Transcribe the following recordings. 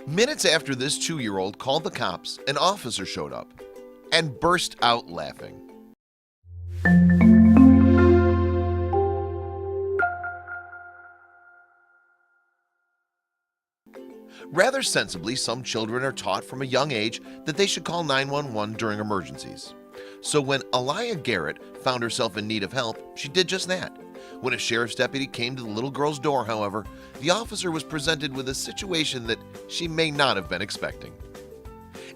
Minutes after this 2-year-old called the cops, an officer showed up and burst out laughing. Rather sensibly, some children are taught from a young age that they should call 911 during emergencies. So when Aaliyah Garrett found herself in need of help, she did just that. When a sheriff's deputy came to the little girl's door, however, the officer was presented with a situation that she may not have been expecting.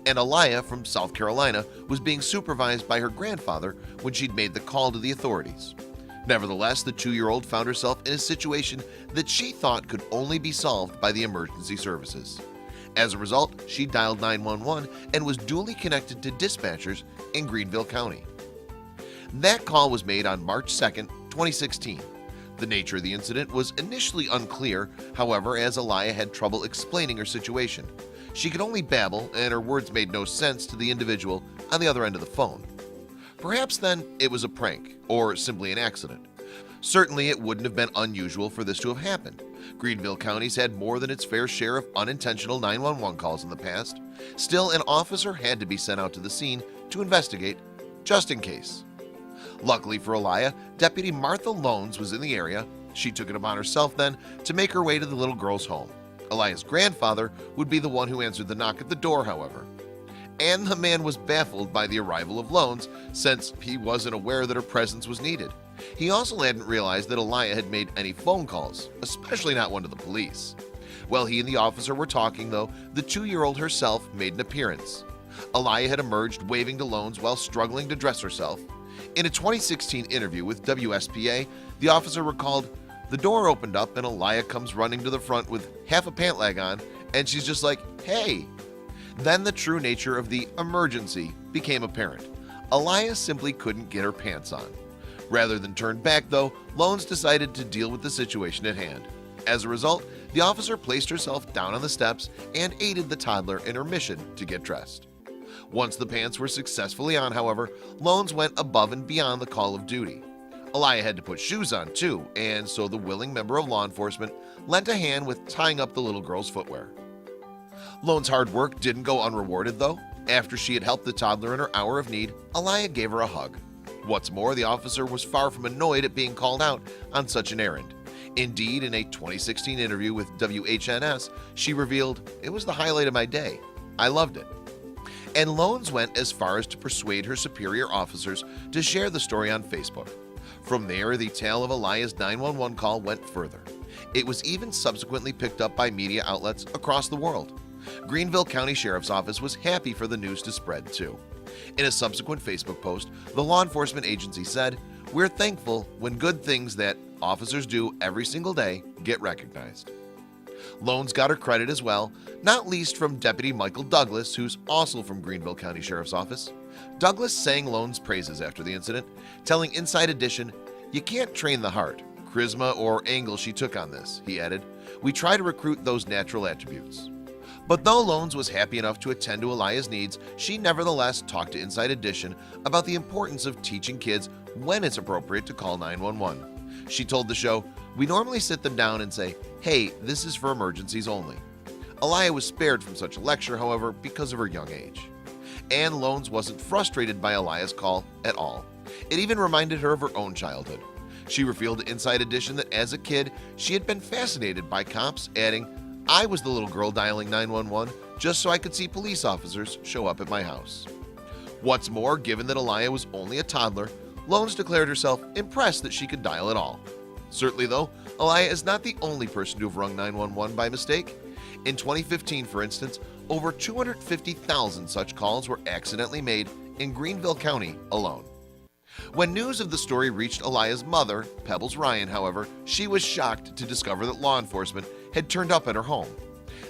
And Aaliyah from South Carolina was being supervised by her grandfather when she'd made the call to the authorities. Nevertheless, the 2-year-old found herself in a situation that she thought could only be solved by the emergency services. As a result, she dialed 911 and was duly connected to dispatchers in Greenville County. That call was made on March 2nd, 2016. The nature of the incident was initially unclear, however, as Aaliyah had trouble explaining her situation. She could only babble, and her words made no sense to the individual on the other end of the phone. Perhaps then it was a prank, or simply an accident. Certainly it wouldn't have been unusual for this to have happened. Greenville County's had more than its fair share of unintentional 911 calls in the past. Still, an officer had to be sent out to the scene to investigate, just in case. Luckily for Aaliyah, Deputy Martha Loans was in the area. She took it upon herself then to make her way to the little girl's home. Aaliyah's grandfather would be the one who answered the knock at the door, however. And the man was baffled by the arrival of Loans, since he wasn't aware that her presence was needed. He also hadn't realized that Aaliyah had made any phone calls, especially not one to the police. While he and the officer were talking, though, the 2-year-old herself made an appearance. Aaliyah had emerged waving to Loans while struggling to dress herself. In a 2016 interview with WSPA, the officer recalled, "The door opened up and Aaliyah comes running to the front with half a pant leg on, and she's just like, 'Hey!' Then the true nature of the emergency became apparent. Aaliyah simply couldn't get her pants on. Rather than turn back, though, Loans decided to deal with the situation at hand. As a result, the officer placed herself down on the steps and aided the toddler in her mission to get dressed. Once the pants were successfully on, however, Loans went above and beyond the call of duty. Aaliyah had to put shoes on too, and so the willing member of law enforcement lent a hand with tying up the little girl's footwear. Loans' hard work didn't go unrewarded, though. After she had helped the toddler in her hour of need, Aaliyah gave her a hug. What's more, the officer was far from annoyed at being called out on such an errand. Indeed, in a 2016 interview with WHNS, she revealed, "It was the highlight of my day. I loved it." And Loans went as far as to persuade her superior officers to share the story on Facebook. From there, the tale of Aaliyah's 911 call went further. It was even subsequently picked up by media outlets across the world. Greenville County Sheriff's Office was happy for the news to spread too. In a subsequent Facebook post, the law enforcement agency said, "We're thankful when good things that officers do every single day get recognized." Loans got her credit as well, not least from Deputy Michael Douglas, who's also from Greenville County Sheriff's Office. Douglas sang Loans' praises after the incident, telling Inside Edition, "You can't train the heart, charisma, or angle she took on this," he added. "We try to recruit those natural attributes." But though Loans was happy enough to attend to Aaliyah's needs, she nevertheless talked to Inside Edition about the importance of teaching kids when it's appropriate to call 911. She told the show, "We normally sit them down and say, 'Hey, this is for emergencies only.'" Aaliyah was spared from such a lecture, however, because of her young age. And Loans wasn't frustrated by Aaliyah's call at all. It even reminded her of her own childhood. She revealed to Inside Edition that as a kid, she had been fascinated by cops, adding, "I was the little girl dialing 911 just so I could see police officers show up at my house." What's more, given that Aaliyah was only a toddler, Loans declared herself impressed that she could dial at all. Certainly though, Aaliyah is not the only person to have rung 911 by mistake. In 2015, for instance, over 250,000 such calls were accidentally made in Greenville County alone. When news of the story reached Aaliyah's mother, Pebbles Ryan, however, she was shocked to discover that law enforcement had turned up at her home.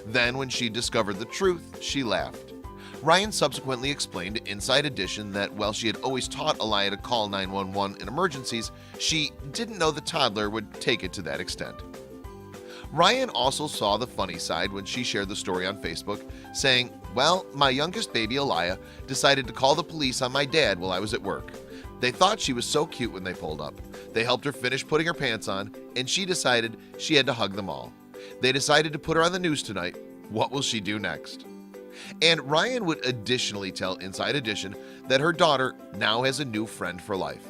Then, when she discovered the truth, she laughed. Ryan subsequently explained to Inside Edition that while she had always taught Aaliyah to call 911 in emergencies, she didn't know the toddler would take it to that extent. Ryan also saw the funny side when she shared the story on Facebook, saying, "Well, my youngest baby, Aaliyah, decided to call the police on my dad while I was at work. They thought she was so cute when they pulled up. They helped her finish putting her pants on, and she decided she had to hug them all. They decided to put her on the news tonight. What will she do next? And Ryan would additionally tell Inside Edition that her daughter now has a new friend for life.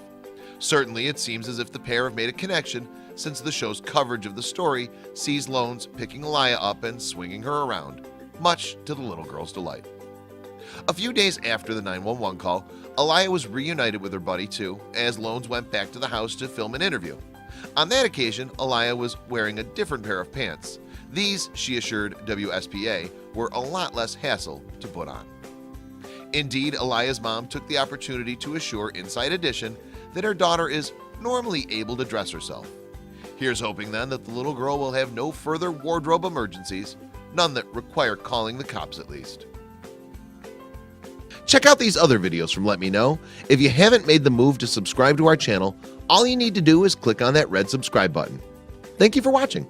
Certainly, it seems as if the pair have made a connection, since the show's coverage of the story sees Loans picking Aaliyah up and swinging her around, much to the little girl's delight. A few days after the 911 call, Aaliyah was reunited with her buddy too, as Loans went back to the house to film an interview. On that occasion, Aaliyah was wearing a different pair of pants. These, she assured WSPA, were a lot less hassle to put on. Indeed, Aaliyah's mom took the opportunity to assure Inside Edition that her daughter is normally able to dress herself. Here's hoping then that the little girl will have no further wardrobe emergencies, none that require calling the cops at least. Check out these other videos from Let Me Know. If you haven't made the move to subscribe to our channel, all you need to do is click on that red subscribe button. Thank you for watching.